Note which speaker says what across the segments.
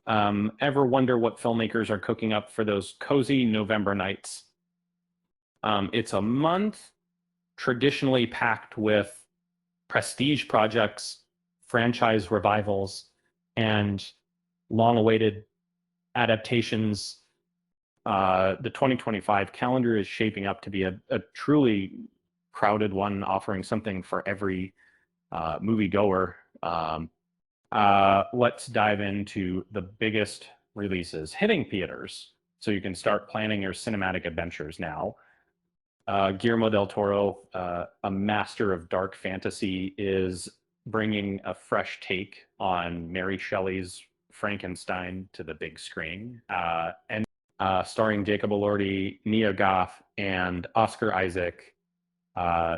Speaker 1: Ever wonder what filmmakers are cooking up for those cozy November nights? It's a month traditionally packed with prestige projects, franchise revivals, and long-awaited adaptations. The 2025 calendar is shaping up to be a truly crowded one, offering something for every moviegoer. Let's dive into the biggest releases hitting theaters so you can start planning your cinematic adventures now. Guillermo del Toro, a master of dark fantasy, is bringing a fresh take on Mary Shelley's Frankenstein to the big screen. And starring Jacob Elordi, Nia Goth, and Oscar Isaac,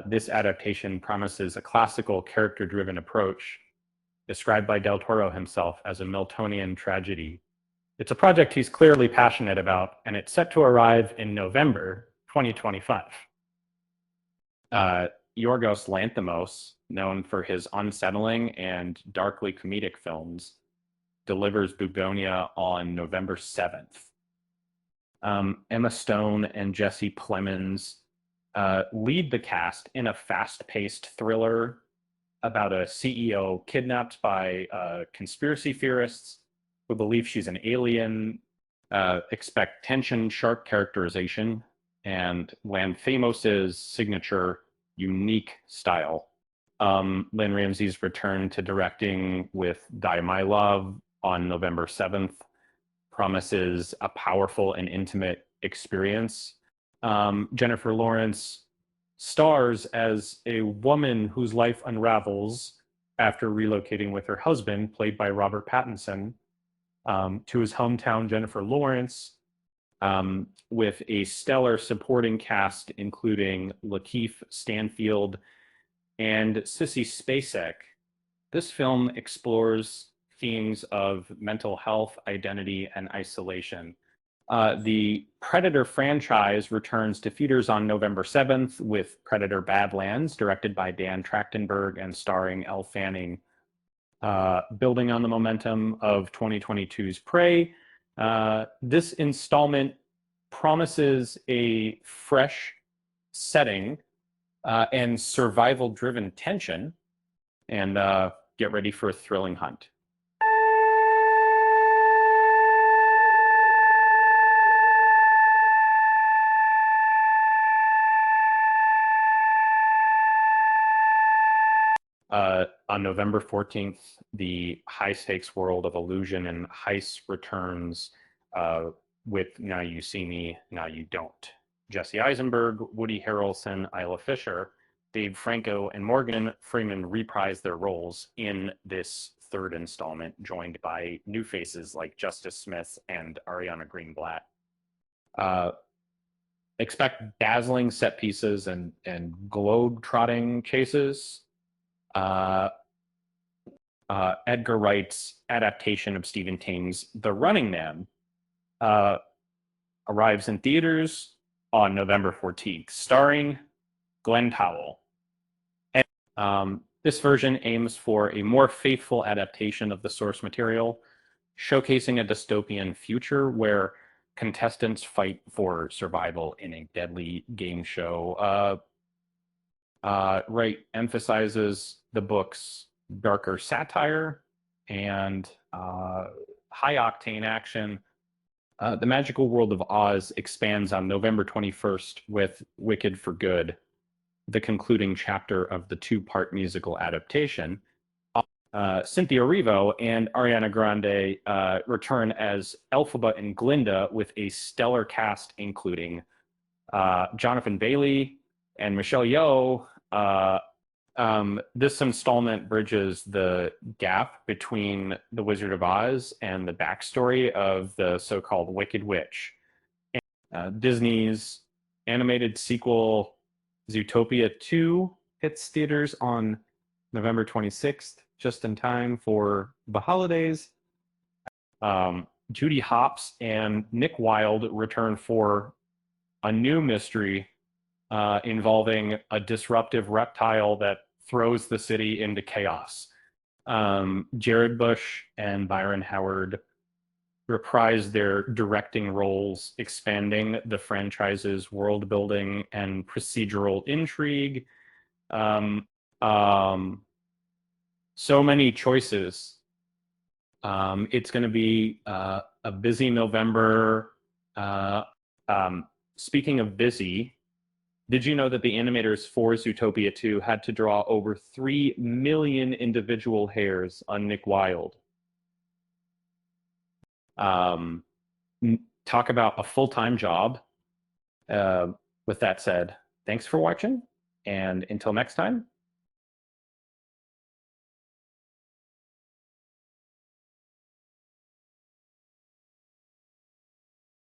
Speaker 1: this adaptation promises a classical character-driven approach described by Del Toro himself as a Miltonian tragedy. It's a project he's clearly passionate about, and it's set to arrive in November 2025. Yorgos Lanthimos, known for his unsettling and darkly comedic films, delivers Bugonia on November 7th. Emma Stone and Jesse Plemons lead the cast in a fast-paced thriller about a CEO kidnapped by conspiracy theorists who believe she's an alien. Expect tension, sharp characterization, and Lanthimos' signature unique style. Lynn Ramsey's return to directing with Die My Love on November 7th promises a powerful and intimate experience. Jennifer Lawrence stars as a woman whose life unravels after relocating with her husband, played by Robert Pattinson, to his hometown, Jennifer Lawrence, with a stellar supporting cast including Lakeith Stanfield and Sissy Spacek. This film explores themes of mental health, identity, and isolation. The Predator franchise returns to theaters on November 7th with Predator Badlands, directed by Dan Trachtenberg and starring Elle Fanning. Building on the momentum of 2022's Prey, this installment promises a fresh setting and survival-driven tension, and get ready for a thrilling hunt. On November 14th, the high-stakes world of illusion and heist returns with Now You See Me, Now You Don't. Jesse Eisenberg, Woody Harrelson, Isla Fisher, Dave Franco, and Morgan Freeman reprise their roles in this third installment, joined by new faces like Justice Smith and Ariana Greenblatt. Expect dazzling set pieces and globe-trotting chases. Edgar Wright's adaptation of Stephen King's The Running Man arrives in theaters on November 14th, starring Glenn Powell. And, this version aims for a more faithful adaptation of the source material, showcasing a dystopian future where contestants fight for survival in a deadly game show. Wright emphasizes the book's darker satire and high-octane action. The Magical World of Oz expands on November 21st with Wicked for Good, the concluding chapter of the two-part musical adaptation. Cynthia Erivo and Ariana Grande return as Elphaba and Glinda with a stellar cast including Jonathan Bailey and Michelle Yeoh. This installment bridges the gap between The Wizard of Oz and the backstory of the so-called Wicked Witch. Disney's animated sequel Zootopia 2 hits theaters on November 26th, just in time for the holidays. Judy Hopps and Nick Wilde return for a new mystery involving a disruptive reptile that throws the city into chaos. Jared Bush and Byron Howard reprise their directing roles, expanding the franchise's world building and procedural intrigue. Um, um, so many choices. It's going to be a busy November. Uh, Speaking of busy, did you know that the animators for Zootopia 2 had to draw over 3 million individual hairs on Nick Wilde? Um, Talk about a full-time job. Uh, with that said, thanks for watching, and until next time,